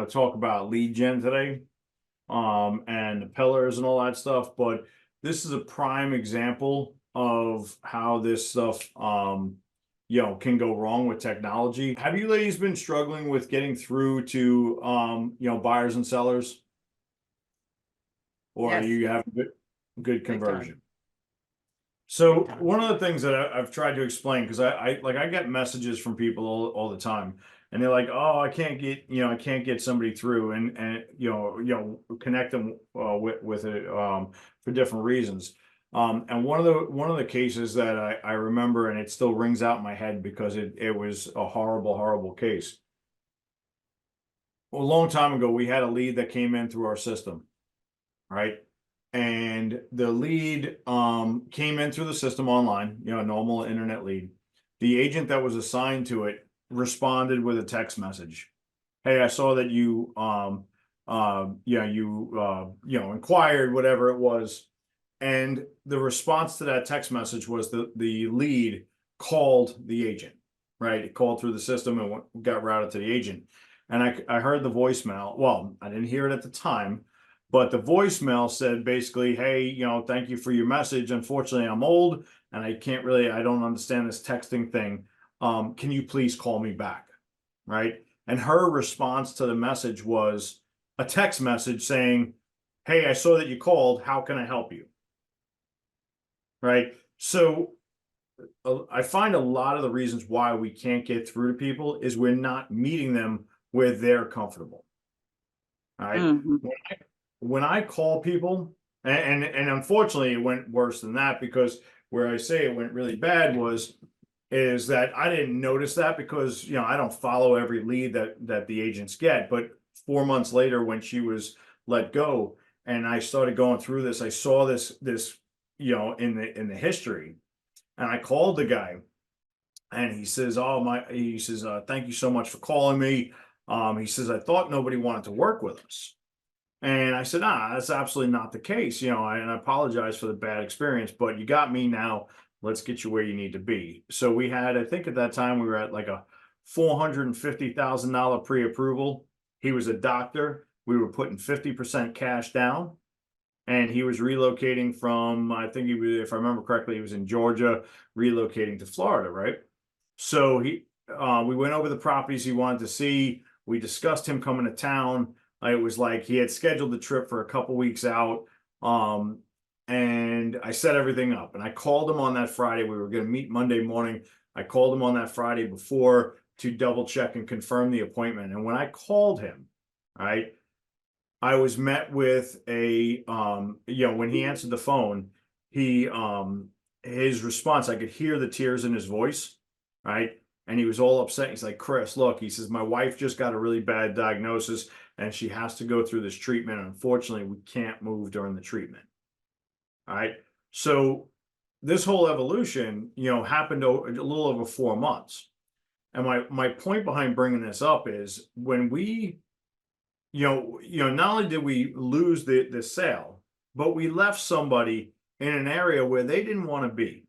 to talk about lead gen today, and the pillars and all that stuff. But this is a prime example of how this stuff, can go wrong with technology. Have you ladies been struggling with getting through to, buyers and sellers, or Yes, you have good big time. conversion? So Big time. one of the things that I've tried to explain, because I get messages from people all the time, and they're like, "Oh, I can't get somebody through," and connect them with it for different reasons. And one of the cases that I remember, and it still rings out in my head because it was a horrible case. A long time ago, we had a lead that came in through our system, right? And the lead came in through the system online, normal internet lead. The agent that was assigned to it responded with a text message. Hey, I saw that you inquired, whatever it was. And the response to that text message was the lead called the agent, right? It called through the system and got routed to the agent. And I heard the voicemail. Well, I didn't hear it at the time, but the voicemail said basically, hey, thank you for your message. Unfortunately, I'm old and I don't understand this texting thing. Can you please call me back? Right. And her response to the message was a text message saying, hey, I saw that you called. How can I help you? Right. So I find a lot of the reasons why we can't get through to people is we're not meeting them where they're comfortable. All right. Mhm. When I call people, and unfortunately it went worse than that, because where I say it went really bad is that I didn't notice that because I don't follow every lead that the agents get. But 4 months later, when she was let go, and I started going through this, I saw this in the history, and I called the guy, and he says, thank you so much for calling me. He says, I thought nobody wanted to work with us. And I said, that's absolutely not the case. And I apologize for the bad experience, but you got me now. Let's get you where you need to be. So we had, I think at that time, we were at like a $450,000 pre-approval. He was a doctor. We were putting 50% cash down. And he was relocating from, I think if I remember correctly, he was in Georgia, relocating to Florida, right? So we went over the properties he wanted to see. We discussed him coming to town. It was like he had scheduled the trip for a couple weeks out. And I set everything up, and I called him on that Friday. We were going to meet Monday morning. I called him on that Friday before to double check and confirm the appointment. And when I called him, right, I was met with when he answered the phone, his response, I could hear the tears in his voice, right? And he was all upset. He's like, Chris, look, he says, my wife just got a really bad diagnosis and she has to go through this treatment. Unfortunately, we can't move during the treatment. All right. So this whole evolution, happened a little over 4 months. And my point behind bringing this up is when we, not only did we lose the sale, but we left somebody in an area where they didn't want to be,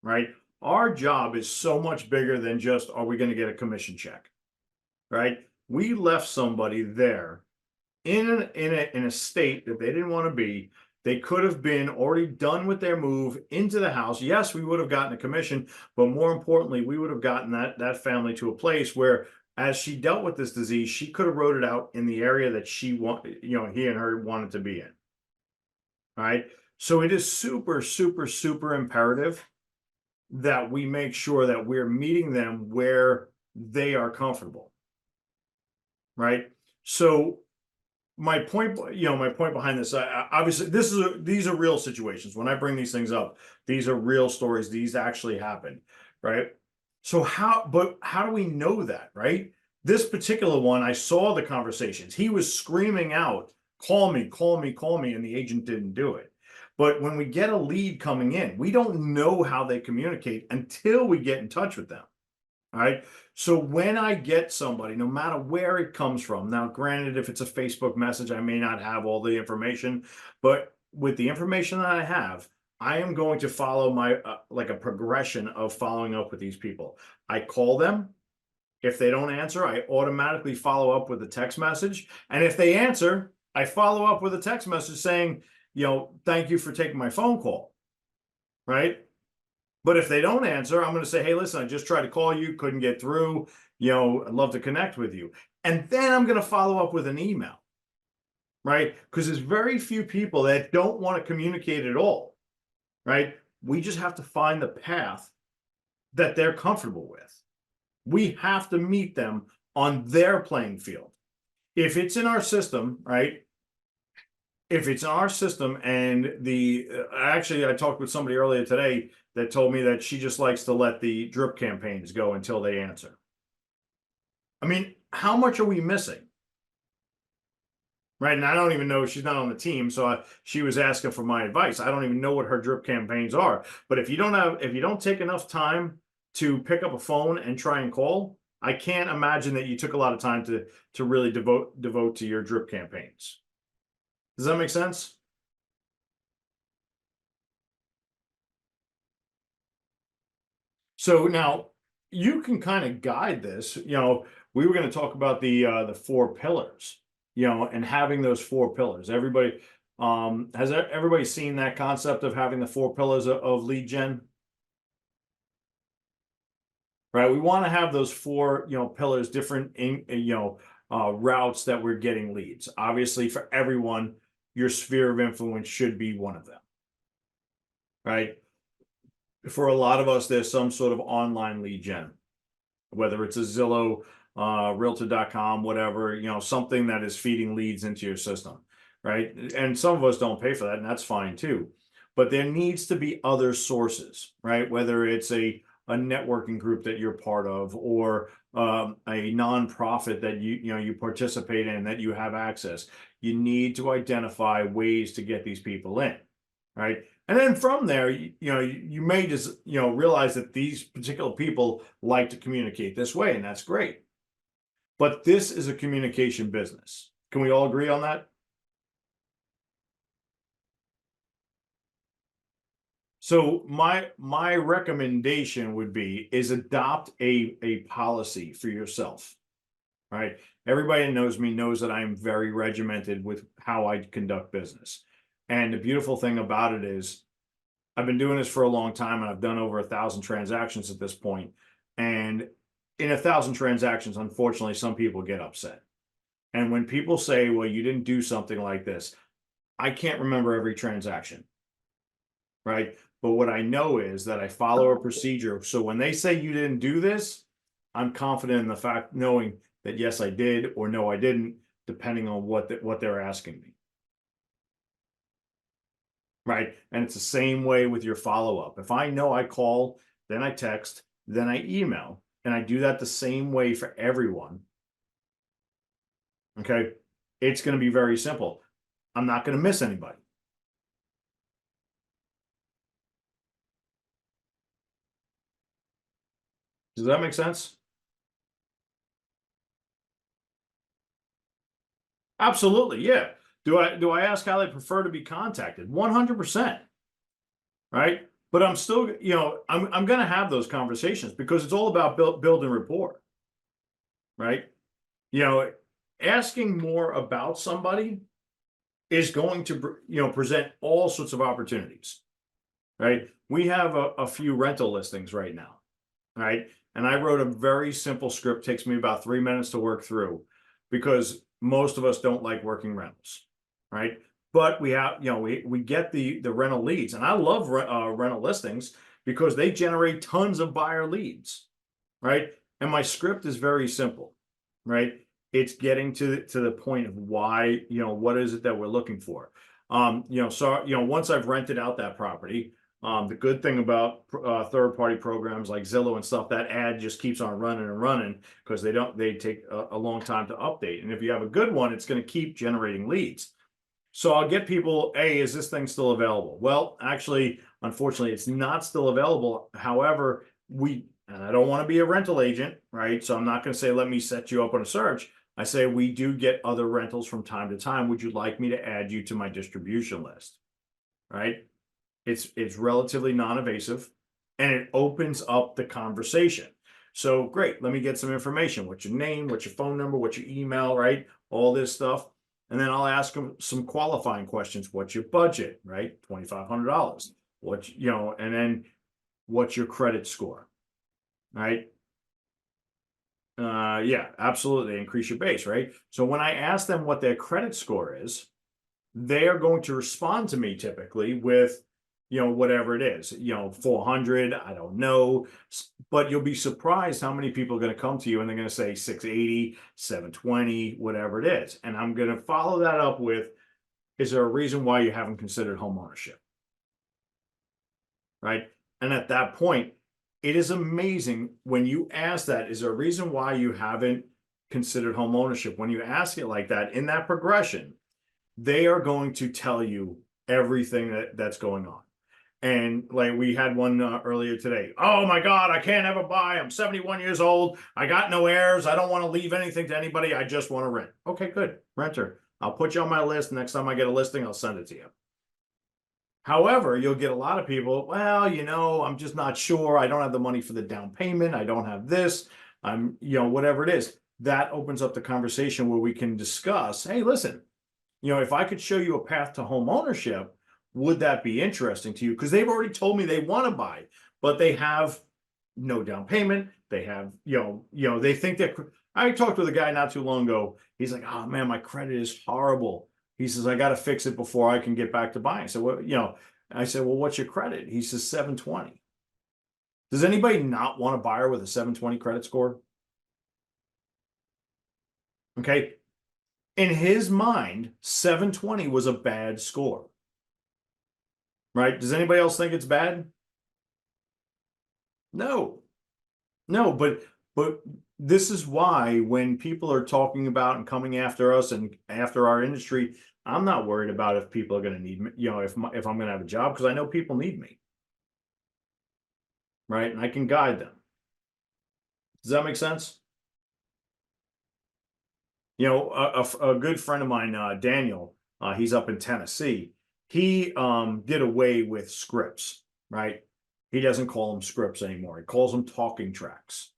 right? Our job is so much bigger than just, are we going to get a commission check, right? We left somebody there in a state that they didn't want to be. They could have been already done with their move into the house. Yes, we would have gotten a commission, but more importantly, we would have gotten that family to a place where, as she dealt with this disease, she could have wrote it out in the area that he and her wanted to be in. All right. So it is super, super, super imperative that we make sure that we're meeting them where they are comfortable. Right. So my point behind this, obviously, these are real situations. When I bring these things up, these are real stories. These actually happened, right? So how do we know that, right? This particular one, I saw the conversations. He was screaming out, call me, call me, call me, and the agent didn't do it. But when we get a lead coming in, we don't know how they communicate until we get in touch with them. All right. So when I get somebody, no matter where it comes from, now, granted, if it's a Facebook message, I may not have all the information, but with the information that I have, I am going to follow my like a progression of following up with these people. I call them. If they don't answer, I automatically follow up with a text message. And if they answer, I follow up with a text message saying, thank you for taking my phone call, right? But if they don't answer, I'm going to say, hey, listen, I just tried to call you, couldn't get through, I'd love to connect with you. And then I'm going to follow up with an email, right? Because there's very few people that don't want to communicate at all, right? We just have to find the path that they're comfortable with. We have to meet them on their playing field. If it's in our system, right? If it's in our system and actually, I talked with somebody earlier today that told me that she just likes to let the drip campaigns go until they answer. I mean, how much are we missing? Right. And I don't even know, she's not on the team. So she was asking for my advice. I don't even know what her drip campaigns are. But if you don't take enough time to pick up a phone and try and call, I can't imagine that you took a lot of time to really devote to your drip campaigns. Does that make sense? So now you can kind of guide this. We were going to talk about the 4 pillars, and having those 4 pillars. Everybody, has everybody seen that concept of having the 4 pillars of lead gen? Right. We want to have those 4, pillars, different, routes that we're getting leads. Obviously, for everyone, your sphere of influence should be one of them. Right. For a lot of us, there's some sort of online lead gen, whether it's a Zillow, Realtor.com, whatever, something that is feeding leads into your system, right? And some of us don't pay for that, and that's fine too. But there needs to be other sources, right? Whether it's a networking group that you're part of, or a nonprofit that you participate in, that you have access. You need to identify ways to get these people in, right? And then from there, you may just, realize that these particular people like to communicate this way, and that's great. But this is a communication business. Can we all agree on that? So my recommendation would be is adopt a policy for yourself, right? Everybody that knows me knows that I'm very regimented with how I conduct business. And the beautiful thing about it is I've been doing this for a long time, and I've done over 1,000 transactions at this point. And in 1,000 transactions, unfortunately, some people get upset. And when people say, well, you didn't do something like this, I can't remember every transaction, right? But what I know is that I follow a procedure. So when they say you didn't do this, I'm confident in the fact, knowing that yes, I did, or no, I didn't, depending on what they're asking me. Right. And it's the same way with your follow-up. If I know I call, then I text, then I email, and I do that the same way for everyone. Okay. It's going to be very simple. I'm not going to miss anybody. Does that make sense? Absolutely. Yeah. Do I ask how they prefer to be contacted? 100%. Right. But I'm still, I'm going to have those conversations, because it's all about building rapport. Right. Asking more about somebody is going to, present all sorts of opportunities. Right. We have a few rental listings right now. Right. And I wrote a very simple script, takes me about 3 minutes to work through, because most of us don't like working rentals. Right. But we have, we get the rental leads, and I love rental listings because they generate tons of buyer leads. Right. And my script is very simple. Right. It's getting to the point of why, what is it that we're looking for? Once I've rented out that property, the good thing about third-party programs like Zillow and stuff, that ad just keeps on running and running, because they take a long time to update. And if you have a good one, it's going to keep generating leads. So I'll get people, hey, is this thing still available? Well, actually, unfortunately, it's not still available. However, and I don't want to be a rental agent, right? So I'm not going to say, let me set you up on a search. I say, we do get other rentals from time to time. Would you like me to add you to my distribution list? Right? It's relatively non-invasive, and it opens up the conversation. So great, let me get some information. What's your name? What's your phone number? What's your email, right? All this stuff. And then I'll ask them some qualifying questions. What's your budget, right? $2,500. What, and then what's your credit score, right? Yeah, absolutely. Increase your base, right? So when I ask them what their credit score is, they are going to respond to me typically with, whatever it is, 400, I don't know. But you'll be surprised how many people are going to come to you and they're going to say 680, 720, whatever it is. And I'm going to follow that up with, is there a reason why you haven't considered home ownership? Right. And at that point, it is amazing when you ask that, is there a reason why you haven't considered home ownership? When you ask it like that, in that progression, they are going to tell you everything that's going on. And like we had one earlier today. Oh my God, I can't ever buy. I'm 71 years old. I got no heirs. I don't want to leave anything to anybody. I just want to rent. Okay, good. Renter. I'll put you on my list. Next time I get a listing, I'll send it to you. However, you'll get a lot of people, well, I'm just not sure. I don't have the money for the down payment. I don't have this. I'm, whatever it is. That opens up the conversation where we can discuss, hey, listen, if I could show you a path to home ownership, would that be interesting to you? Because they've already told me they want to buy, but they have no down payment. They have, they think that. I talked with a guy not too long ago. He's like, oh man, my credit is horrible. He says, I got to fix it before I can get back to buying. So, I said, well, what's your credit? He says 720. Does anybody not want a buyer with a 720 credit score? Okay. In his mind, 720 was a bad score. Right? Does anybody else think it's bad? No. No, but this is why when people are talking about and coming after us and after our industry, I'm not worried about if people are going to need me, if I'm going to have a job, because I know people need me. Right? And I can guide them. Does that make sense? A good friend of mine, Daniel, he's up in Tennessee. He did away with scripts, right? He doesn't call them scripts anymore. He calls them talking tracks,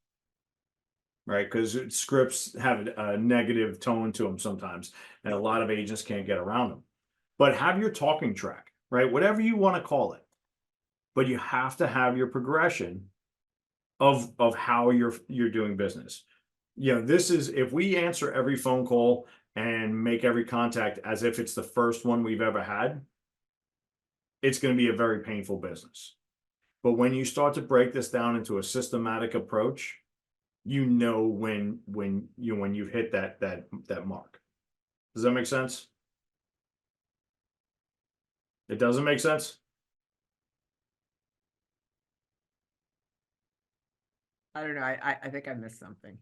right? Because scripts have a negative tone to them sometimes, and a lot of agents can't get around them. But have your talking track, right? Whatever you want to call it. But you have to have your progression of how you're doing business. This is, if we answer every phone call and make every contact as if it's the first one we've ever had, it's going to be a very painful business. But when you start to break this down into a systematic approach, when you've hit that mark. Does that make sense? It doesn't make sense? I don't know. I think I missed something.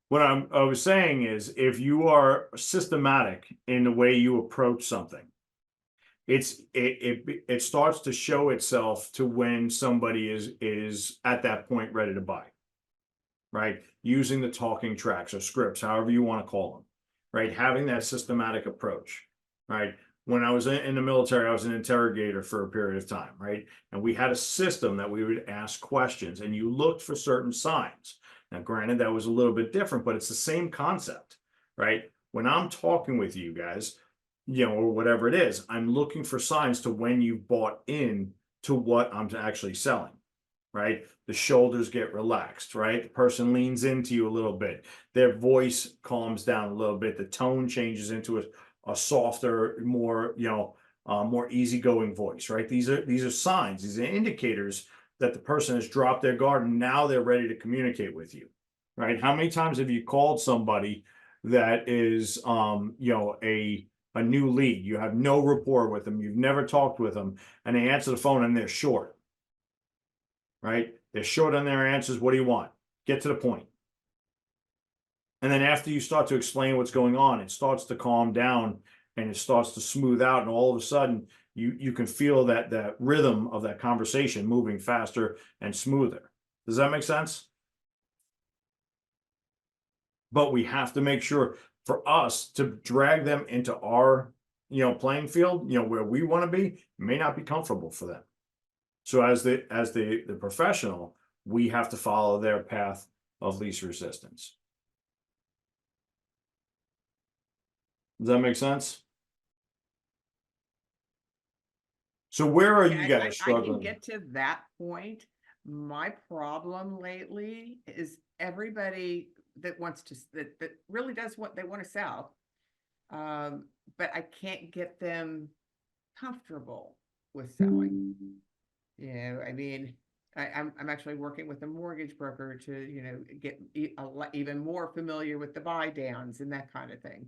What I was saying is, if you are systematic in the way you approach something, it starts to show itself to when somebody is at that point ready to buy, right? Using the talking tracks or scripts, however you want to call them, right? Having that systematic approach, right? When I was in the military, I was an interrogator for a period of time, right? And we had a system that we would ask questions, and you looked for certain signs. Now, granted, that was a little bit different, but it's the same concept, right? When I'm talking with you guys, or whatever it is, I'm looking for signs to when you've bought in to what I'm actually selling, right? The shoulders get relaxed, right? The person leans into you a little bit. Their voice calms down a little bit. The tone changes into a softer, more, more easygoing voice, right? These are signs. These are indicators that the person has dropped their guard and now they're ready to communicate with you, right? How many times have you called somebody that is, a new lead? You have no rapport with them. You've never talked with them, and they answer the phone and they're short, right? They're short on their answers. What do you want? Get to the point. And then after you start to explain what's going on, it starts to calm down and it starts to smooth out. And all of a sudden you can feel that rhythm of that conversation moving faster and smoother. Does that make sense? But we have to make sure, for us to drag them into our, playing field, where we want to be, may not be comfortable for them. So as the professional, we have to follow their path of least resistance. Does that make sense? So where are you Yeah, guys I can struggling? get to that point. My problem lately is everybody that wants to, that really does what they want to sell. But I can't get them comfortable with selling. You know, I mean, I'm actually working with a mortgage broker to, you know, get even more familiar with the buy downs and that kind of thing.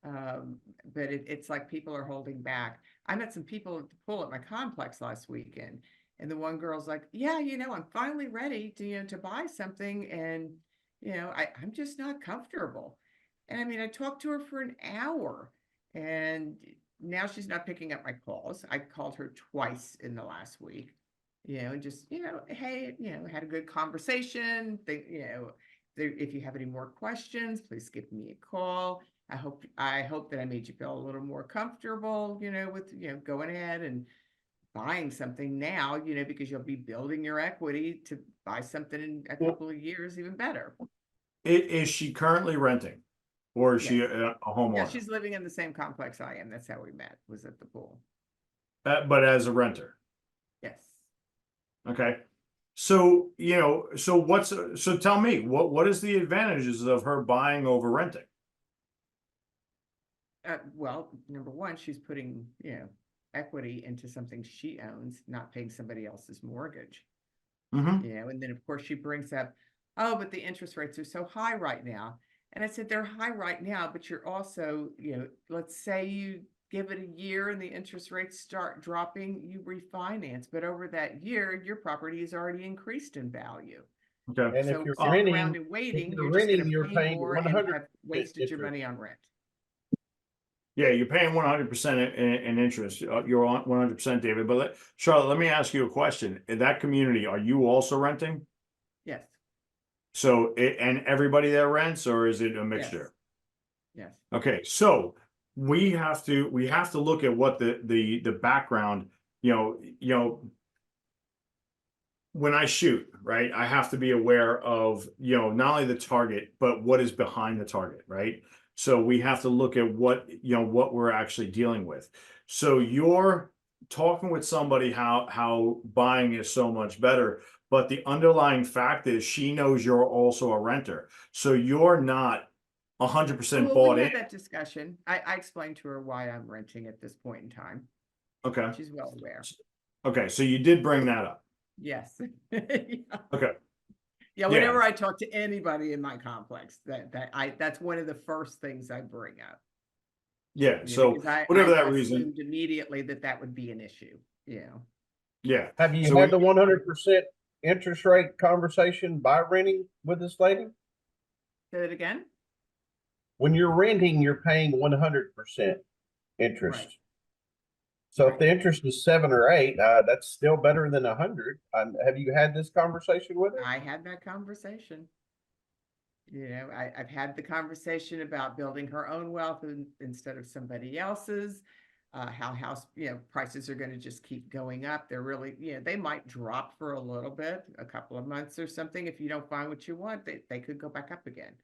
But it's like people are holding back. I met some people at the pool at my complex last weekend, and the one girl's like, "Yeah, you know, I'm finally ready to, you know, to buy something, and you know, I'm just not comfortable." And I mean, I talked to her for an hour, and now she's not picking up my calls. I called her twice in the last week, you know, and just, you know, hey, you know, had a good conversation. Think, you know, if you have any more questions, please give me a call. I hope that I made you feel a little more comfortable, you know, with, you know, going ahead and buying something now, you know, because you'll be building your equity to buy something in a Well, couple of years, even better. is she currently renting, or is Yes. she a Yeah, homeowner? she's living in the same complex I am. That's how we met, was at the pool. But as a renter. Yes. Okay. So, you know, so tell me, what is the advantages of her buying over renting? Well, number one, she's putting, you know, equity into something she owns, not paying somebody else's mortgage. Mm-hmm. You know, and then of course she brings up, oh, but the interest rates are so high right now. And I said, they're high right now, but you're also, you know, let's say you give it a year and the interest rates start dropping, you refinance. But over that year, your property has already increased in value. Okay. And So if sitting around and waiting, you're just going to you're pay paying more and 100% have wasted your interest. money on rent. Yeah, you're paying 100% in interest. You're on 100%, David. But Charlotte, let me ask you a question. In that community, are you also renting? Yes. So, and everybody there rents, or is it a Yes. mixture? Yes. Okay, so we have to look at what the background, when I shoot, right, I have to be aware of, not only the target, but what is behind the target, right? So we have to look at what we're actually dealing with. So you're talking with somebody how buying is so much better, but the underlying fact is she knows you're also a renter. So you're not 100% Well, bought we in. had that discussion. I explained to her why I'm renting at this point in time. Okay. She's well aware. Okay, so you did bring that up. Yes. Yeah. Okay. Yeah, Yeah. whenever I talk to anybody in my complex, that's one of the first things I bring up. Yeah. You know, So because I whatever that reason, assumed immediately that would be an issue. You know. yeah. Have you So had the 100% interest rate conversation by renting with this lady? Say it again. When you're renting, you're paying 100% interest. Right. So Right. if the interest is 7 or 8, that's still better than 100. Have you had this conversation with her? I had that conversation. You know, I've had the conversation about building her own wealth instead of somebody else's. How house, you know, prices are going to just keep going up. They're really, you know, they might drop for a little bit, a couple of months or something. If you don't find what you want, they could go back up again.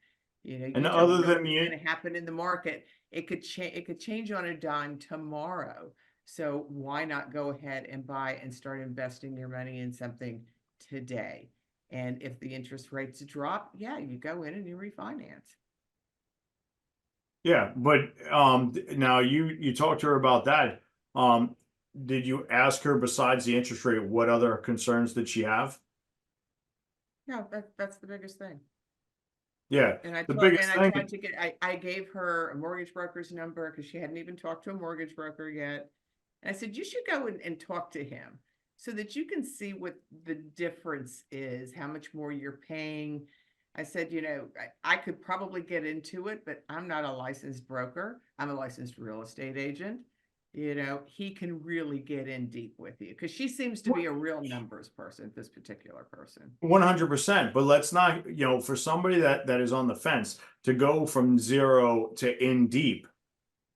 You know, and you don't other know than what's you, going to happen in the market. It could change. It could change on a dime tomorrow. So why not go ahead and buy and start investing your money in something today? And if the interest rates drop, yeah, you go in and you refinance. yeah, but now you talked to her about that. Did you ask her, besides the interest rate, what other concerns did she have? No, that's the biggest thing. Yeah, And I the told, biggest and I thing. tried to get, I gave her a mortgage broker's number because she hadn't even talked to a mortgage broker yet. And I said, you should go and talk to him so that you can see what the difference is, how much more you're paying. I said, you know, I could probably get into it, but I'm not a licensed broker. I'm a licensed real estate agent. You know, he can really get in deep with you because she seems to be a real numbers person, this particular person. 100%, but let's not, for somebody that is on the fence, to go from zero to in deep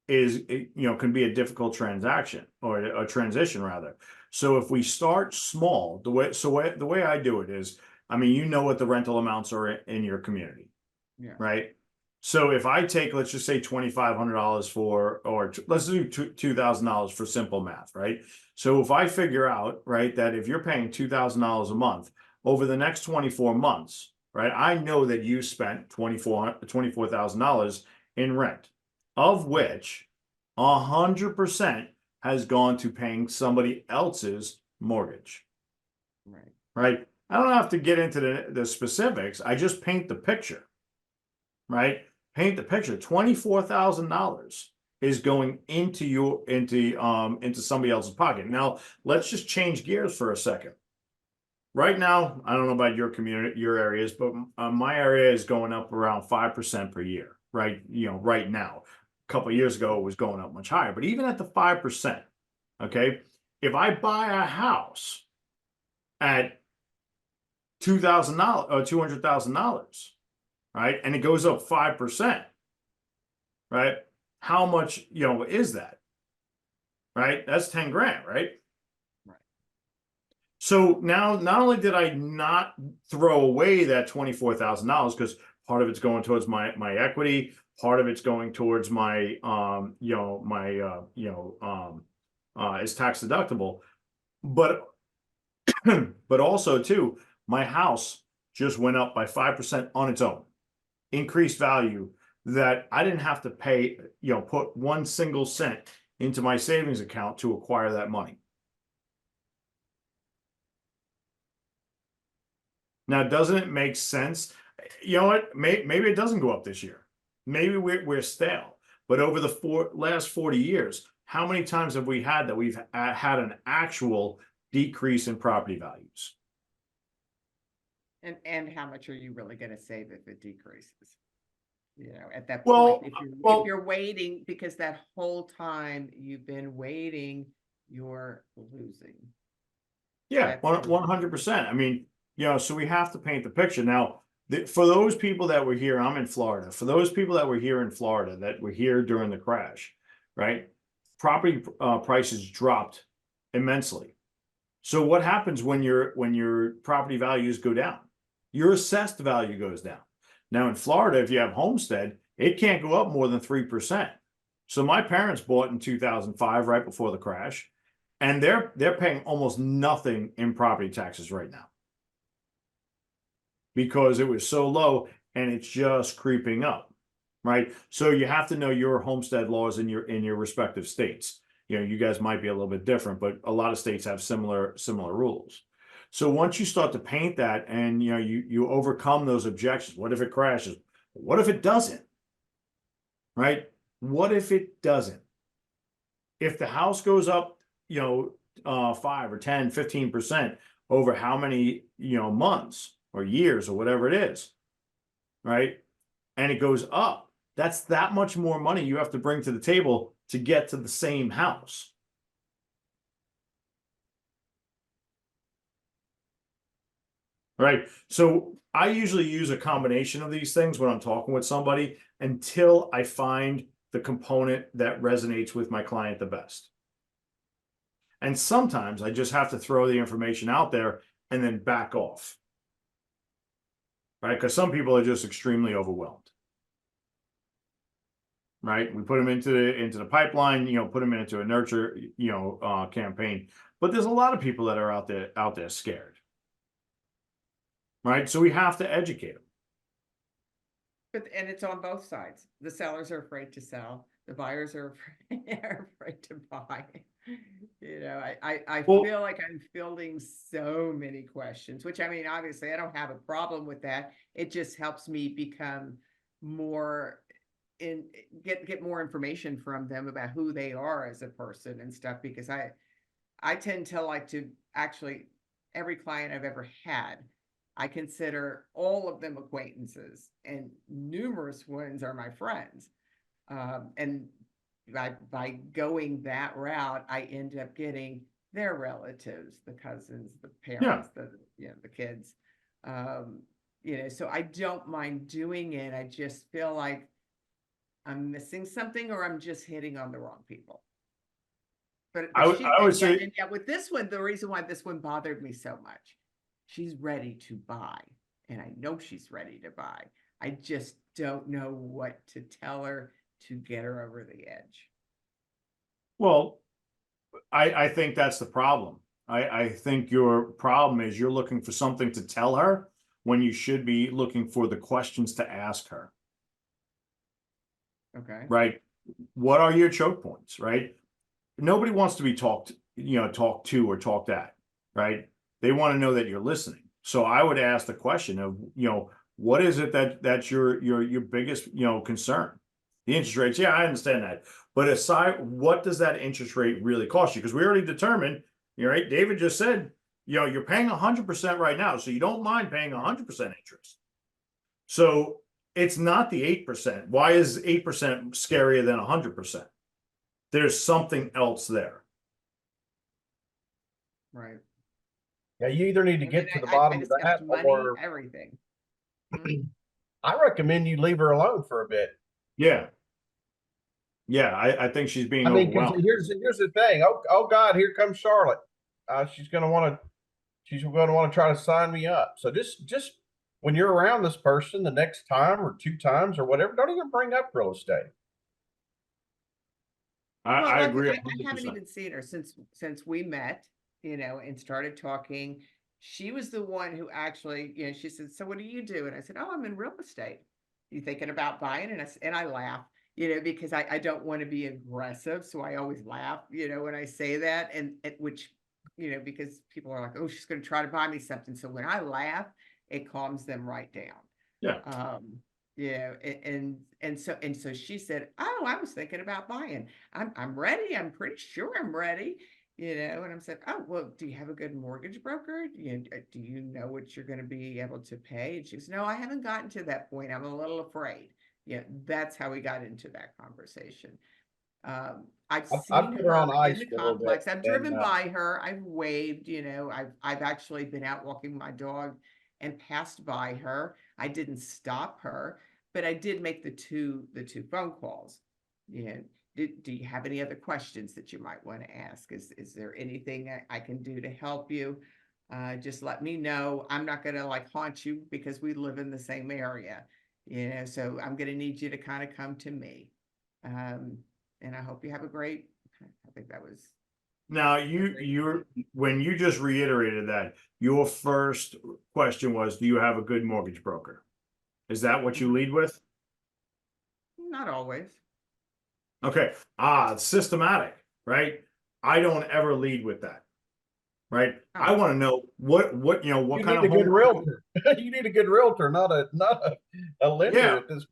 can be a difficult transaction, or a transition rather. So if we start small, the way I do it is, I mean, you know what the rental amounts are in your community, Yeah. right? So if I take, let's just say $2,500 for, or let's do $2,000 for simple math, right? So if I figure out, right, that if you're paying $2,000 a month over the next 24 months, right, I know that you spent $24,000 in rent, of which 100% has gone to paying somebody else's mortgage, Right. right? I don't have to get into the specifics. I just paint the picture, right? Paint the picture. $24,000 is going into somebody else's pocket. Now, let's just change gears for a second. Right now, I don't know about your community, your areas, but my area is going up around 5% per year, right? You know, right now. A couple of years ago, it was going up much higher. But even at the 5%, okay, if I buy a house at $2,000 or $200,000, right, and it goes up 5%, right? How much, is that? Right? That's 10 grand, right? Right. So now, not only did I not throw away that $24,000 because part of it's going towards my equity, part of it's going towards my is tax deductible, but but also too, my house just went up by 5% on its own, increased value that I didn't have to pay, put one single cent into my savings account to acquire that money. Now, doesn't it make sense? You know what? Maybe it doesn't go up this year. Maybe we're stale. But over the last 40 years, how many times have we had that we've had an actual decrease in property values? And how much are you really going to save if it decreases? At that Well, point, if well, you're waiting, because that whole time you've been waiting, you're losing. yeah, 100%. I mean, so we have to paint the picture. Now, for those people that were here, I'm in Florida. For those people that were here in Florida that were here during the crash, right? Property prices dropped immensely. So what happens when your property values go down? Your assessed value goes down. Now in Florida, if you have homestead, it can't go up more than 3%. So my parents bought in 2005, right before the crash, and they're paying almost nothing in property taxes right now because it was so low and it's just creeping up, right? So you have to know your homestead laws in your respective states. You guys might be a little bit different, but a lot of states have similar rules. So once you start to paint that and you overcome those objections, what if it crashes? What if it doesn't? Right? What if it doesn't? If the house goes up, 5 or 10, 15% over how many, months or years or whatever it is, right? And it goes up, that's that much more money you have to bring to the table to get to the same house. Right. So I usually use a combination of these things when I'm talking with somebody until I find the component that resonates with my client the best. And sometimes I just have to throw the information out there and then back off. Right? Because some people are just extremely overwhelmed. Right? We put them into the pipeline, put them into a nurture, campaign. But there's a lot of people that are out there scared. Right? So we have to educate them. And it's on both sides. The sellers are afraid to sell. The buyers are afraid to buy. I feel like I'm fielding so many questions, which I mean, obviously I don't have a problem with that. It just helps me become more get more information from them about who they are as a person and stuff, because I tend to like to actually, every client I've ever had, I consider all of them acquaintances, and numerous ones are my friends. And by going that route, I end up getting their relatives, the cousins, the parents, the kids. So I don't mind doing it. I just feel like I'm missing something, or I'm just hitting on the wrong people. But I would say, and with this one, the reason why this one bothered me so much, she's ready to buy, and I know she's ready to buy. I just don't know what to tell her to get her over the edge. Well, I think that's the problem. I think your problem is you're looking for something to tell her when you should be looking for the questions to ask her, Okay. right? What are your choke points, right? Nobody wants to be talked to or talked at, right? They want to know that you're listening. So I would ask the question of, what is it that's your biggest, concern? The interest rates, yeah, I understand that. But aside, what does that interest rate really cost you? Because we already determined, right? David just said, you're paying 100% right now, so you don't mind paying 100% interest. So it's not the 8%. Why is 8% scarier than 100%? There's something else there. Right. Yeah, you either need to I get mean, to the I bottom of discussed that, money, or everything. Mhm. I recommend you leave her alone for a bit. Yeah. Yeah, I think she's being I mean, because overwhelmed. here's the thing. Oh God, here comes Charlotte. She's going to want to try to sign me up. So just when you're around this person the next time or 2 times or whatever, don't even bring up real estate. Well, I like, agree I haven't 100%. even seen her since we met, and started talking. She was the one who actually, she said, "So what do you do?" And I said, "Oh, I'm in real estate. You thinking about buying?" And I laugh, because I don't want to be aggressive, so I always laugh, when I say that, and which, because people are like, "Oh, she's going to try to buy me something." So when I laugh, it calms them right down. Yeah. Yeah, and so she said, "Oh, I was thinking about buying. I'm ready. I'm pretty sure I'm ready." And I said, "Oh, well, do you have a good mortgage broker? Do you know what you're going to be able to pay?" And she goes, "No, I haven't gotten to that point. I'm a little afraid." Yeah, that's how we got into that conversation. I've I've seen put her on her in ice the for a little bit, complex. I've and driven by her. I've waved, I've actually been out walking my dog and passed by her. I didn't stop her, but I did make the two phone calls. Do you have any other questions that you might want to ask? Is there anything I can do to help you? Just let me know. I'm not going to like haunt you because we live in the same area, so I'm going to need you to kind of come to me. And I hope you have a great, I think that was. Now you're when you just reiterated that, your first question was, do you have a good mortgage broker? Is that what you lead with? Not always. Okay. It's systematic, right? I don't ever lead with that. Right. I Oh, want to know what what you kind need of a good home. realtor. You need a good realtor, not a lender Yeah. at this.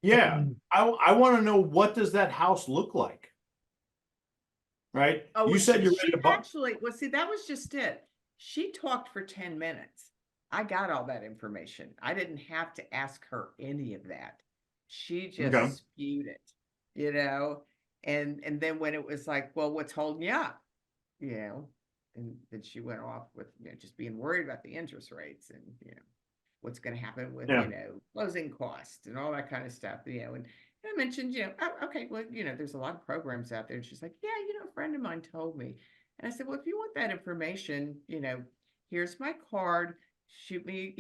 Yeah. I want to know, what does that house look like? Right. oh, You said you're ready she to buy. actually, well, see, that was just it. She talked for 10 minutes. I got all that information. I didn't have to ask her any of that. She Okay. just spewed it, and then when it was like, "Well, what's holding you up?" you know, and then she went off with, just being worried about the interest rates, and, what's going to happen with, Yeah. closing costs and all that kind of stuff, and I mentioned, "Oh, okay, well, there's a lot of programs out there." And she's like, "Yeah, a friend of mine told me." And I said, "Well, if you want that information, here's my card. Shoot me,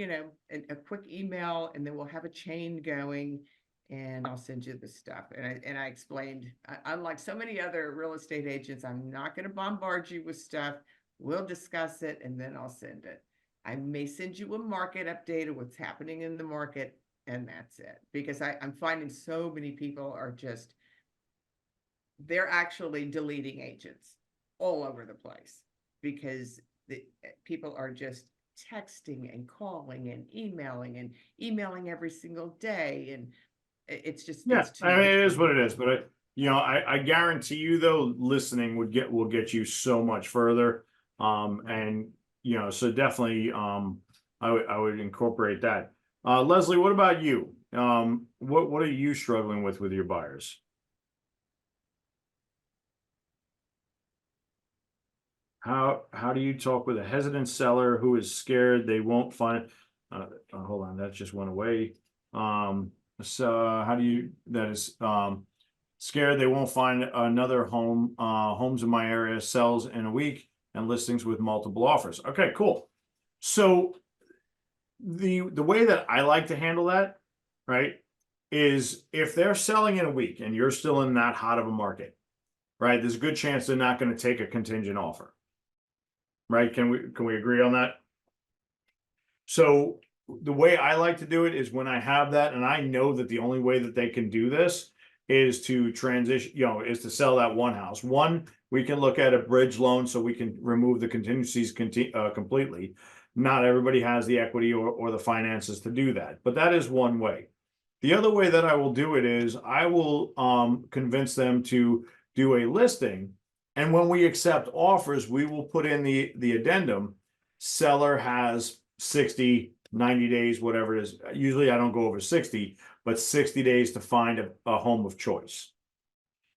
a quick email, and then we'll have a chain going, and I'll send you the stuff." And I explained, unlike so many other real estate agents, I'm not going to bombard you with stuff. We'll discuss it, and then I'll send it. I may send you a market update of what's happening in the market, and that's it. Because I'm finding so many people are just, they're actually deleting agents all over the place, because the people are just texting and calling and emailing every single day, and it's just, Yeah. it's too I mean, much it for is what it me. is. But I guarantee you, though, listening will get you so much further. Right. And so definitely, I would incorporate that. Leslie, what about you? What are you struggling with your buyers? How do you talk with a hesitant seller who is scared they won't find? Hold on, that just went away. So how do you that is scared they won't find another home? Homes in my area sells in a week, and listings with multiple offers. Okay, cool. So the way that I like to handle that, right, is if they're selling in a week and you're still in that hot of a market, right, there's a good chance they're not going to take a contingent offer. Right? Can we agree on that? So the way I like to do it is when I have that, and I know that the only way that they can do this is to transition, is to sell that one house. One, we can look at a bridge loan so we can remove the contingencies completely. Not everybody has the equity or the finances to do that, but that is one way. The other way that I will do it is I will convince them to do a listing. And when we accept offers, we will put in the addendum. Seller has 60, 90 days, whatever it is. Usually I don't go over 60, but 60 days to find a home of choice.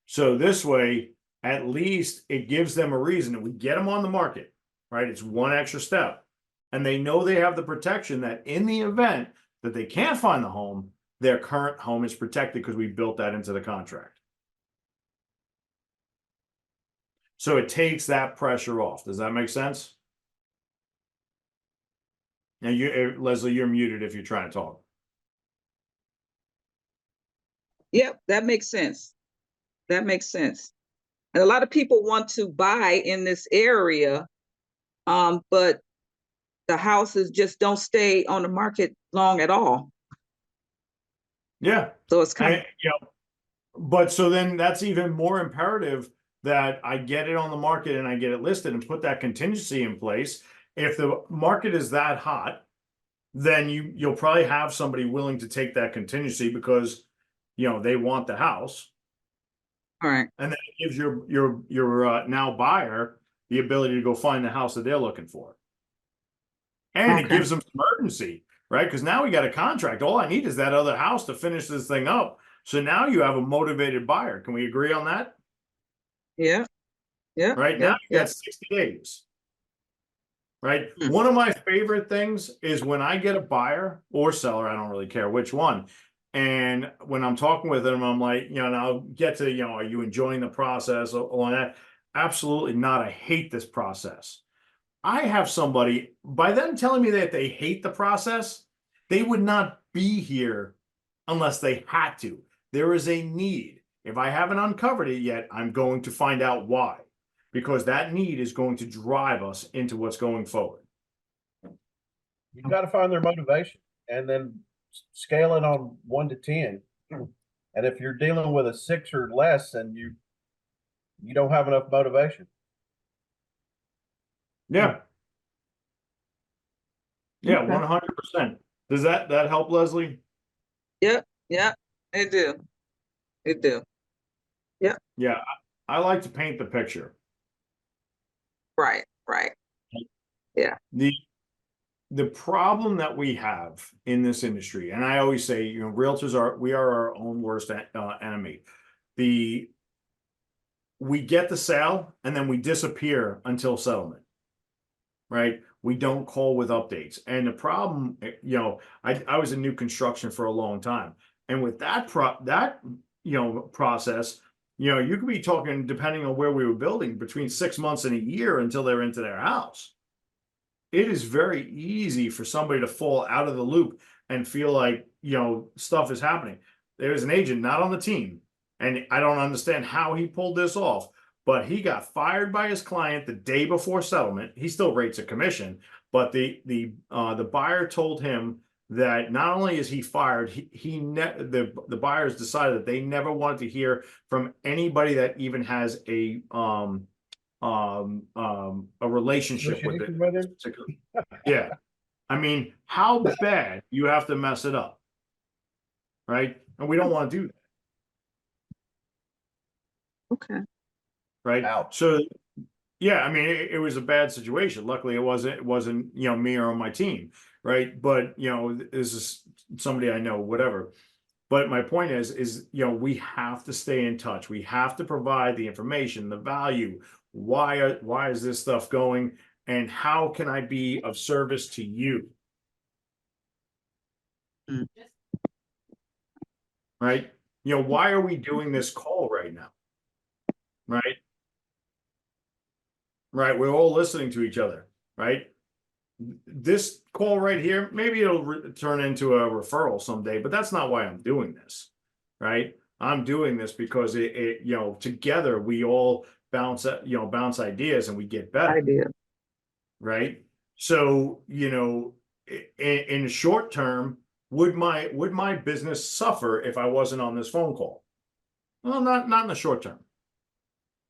So this way, at least it gives them a reason that we get them on the market, right? It's one extra step. And they know they have the protection that in the event that they can't find the home, their current home is protected because we built that into the contract. So it takes that pressure off. Does that make sense? Now Leslie, you're muted if you're trying to talk. Yep, that makes sense. That makes sense. And a lot of people want to buy in this area, but the houses just don't stay on the market long at all. Yeah. So it's kind of, but so then that's even more imperative that I get it on the market and I get it listed and put that contingency in place. If the market is that hot, then you'll probably have somebody willing to take that contingency because they want the house. all right. And then it gives your now buyer the ability to go find the house that they're looking for. And it gives them some urgency, right? Because now we got a contract. All I need is that other house to finish this thing up. So now you have a motivated buyer. Can we agree on that? Yeah. Yeah. Right now you got 60 days. Right. One of my favorite things is when I get a buyer or seller, I don't really care which one. And when I'm talking with them, I'm like, and I'll get to, are you enjoying the process on that? Absolutely not. I hate this process. I have somebody, by them telling me that they hate the process, they would not be here unless they had to. There is a need. If I haven't uncovered it yet, I'm going to find out why. Because that need is going to drive us into what's going forward. You've got to find their motivation and then scale it on 1 to 10. And if you're dealing with a 6 or less, then you don't have enough motivation. Yeah. Yeah, 100%. Does that help, Leslie? Yep. Yeah, it do. It do. Yeah. Yeah, I like to paint the picture. Right. Right. Yeah. The problem that we have in this industry, and I always say, realtors are our own worst enemy. We get the sale and then we disappear until settlement. Right? We don't call with updates. And the problem, I was in new construction for a long time. And with that process, you could be talking, depending on where we were building, between 6 months and a year until they're into their house. It is very easy for somebody to fall out of the loop and feel like, stuff is happening. There's an agent not on the team, and I don't understand how he pulled this off, but he got fired by his client the day before settlement. He still rates a commission, but the buyer told him that not only is he fired, the buyers decided that they never wanted to hear from anybody that even has a relationship with it. Yeah. I mean, how bad you have to mess it up, right? And we don't want to do that. Okay. Right. Ouch. So yeah, I mean, it was a bad situation. Luckily it wasn't, me or on my team. Right. But, this is somebody I know, whatever. But my point is, we have to stay in touch. We have to provide the information, the value. Why is this stuff going? And how can I be of service to you? Right? Why are we doing this call right now? Right? Right. We're all listening to each other. Right? this call right here, maybe it'll turn into a referral someday, but that's not why I'm doing this, right? I'm doing this because you know, together we all bounce ideas and we get better, Idea. right? So, you know, in the short term, would my business suffer if I wasn't on this phone call? Well, not in the short term,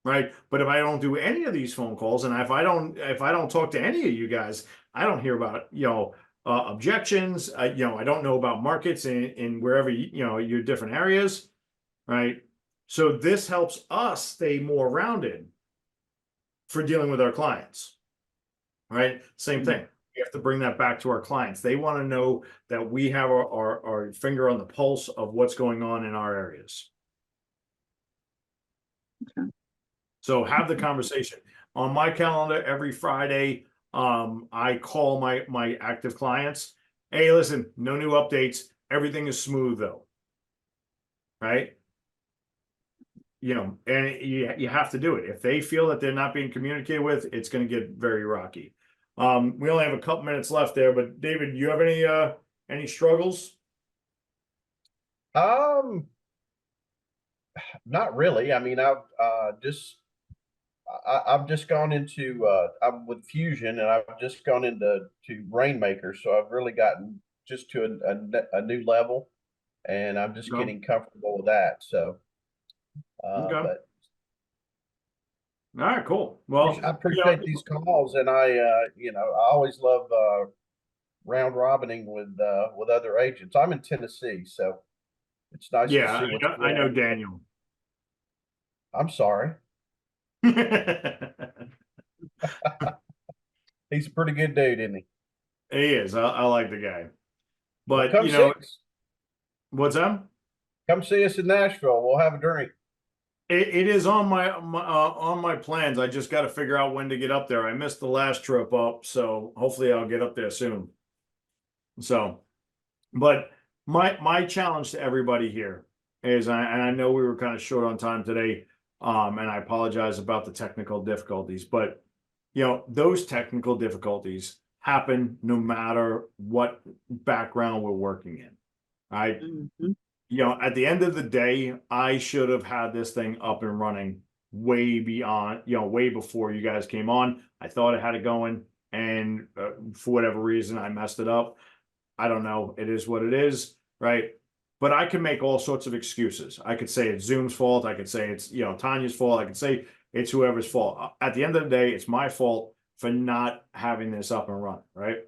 right? But if I don't do any of these phone calls, and if I don't talk to any of you guys, I don't hear about, you know, objections. You know, I don't know about markets in wherever you know, your different areas, right? So this helps us stay more rounded for dealing with our clients, right? Same thing. We have to bring that back to our clients. They want to know that we have our finger on the pulse of what's going on in our areas. Okay. So have the conversation. On my calendar every Friday, I call my active clients. Hey, listen, no new updates. Everything is smooth though. Right? You know, and you have to do it. If they feel that they're not being communicated with, it's going to get very rocky. We only have a couple minutes left there, but David, do you have any struggles? Not really. I mean, I've just gone into I'm with Fusion, and I've just gone into Rainmaker, so I've really gotten just to a new level, and I'm just Okay. getting comfortable with that. So, Okay. but All right, cool. Well, I appreciate these calls, and you know, I always love round robining with other agents. I'm in Tennessee, so it's nice to yeah, see what's I going know on. Daniel. I'm sorry. He's a pretty good dude, isn't he? He is. I like the guy. Well, But come you see know, us. what's that? Come see us in Nashville. We'll have a drink. It is on my plans. I just got to figure out when to get up there. I missed the last trip up, so hopefully I'll get up there soon. So, but my challenge to everybody here is, and I know we were kind of short on time today, and I apologize about the technical difficulties, but you know, those technical difficulties happen no matter what background we're working in, right? Mhm. You know, at the end of the day, I should have had this thing up and running way beyond, you know, way before you guys came on. I thought I had it going, and for whatever reason, I messed it up. I don't know. It is what it is, right? But I can make all sorts of excuses. I could say it's Zoom's fault. I could say it's, you know, Tanya's fault. I could say it's whoever's fault. At the end of the day, it's my fault for not having this up and running, right?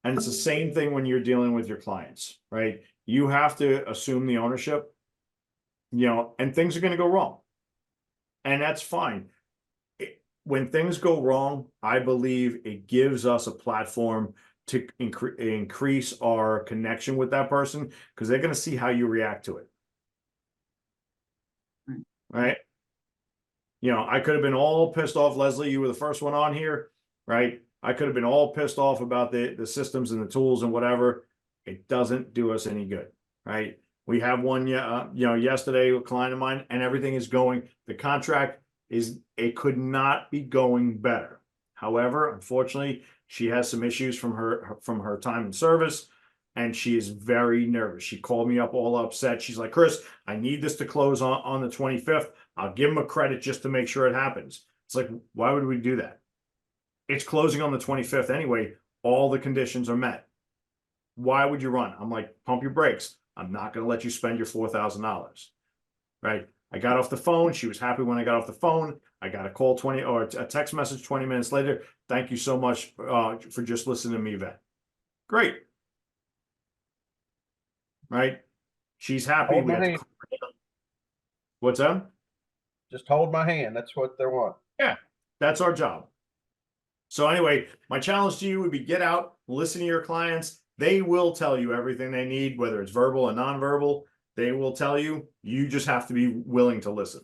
And it's the same thing when you're dealing with your clients, right? You have to assume the ownership, you know, and things are going to go wrong. And that's fine. When things go wrong, I believe it gives us a platform to increase our connection with that person, because they're going to see how you react to it. Right? You know, I could have been all pissed off, Leslie. You were the first one on here, right? I could have been all pissed off about the systems and the tools and whatever. It doesn't do us any good, right? We have one, you know, yesterday, a client of mine, and everything is going. The contract it could not be going better. However, unfortunately, she has some issues from her time in service, and she is very nervous. She called me up all upset. She's like, Chris, I need this to close on the 25th. I'll give him a credit just to make sure it happens. It's like, why would we do that? It's closing on the 25th anyway. All the conditions are met. Why would you run? I'm like, pump your brakes. I'm not going to let you spend your $4,000. Right? I got off the phone. She was happy when I got off the phone. I got a call a text message 20 minutes later. Thank you so much for just listening to me vent. Great. Right? She's happy. Hold We my had to. hand. What's that? Just hold my hand. That's what they want. Yeah, that's our job. So anyway, my challenge to you would be get out, listen to your clients. They will tell you everything they need, whether it's verbal or nonverbal. They will tell you. You just have to be willing to listen.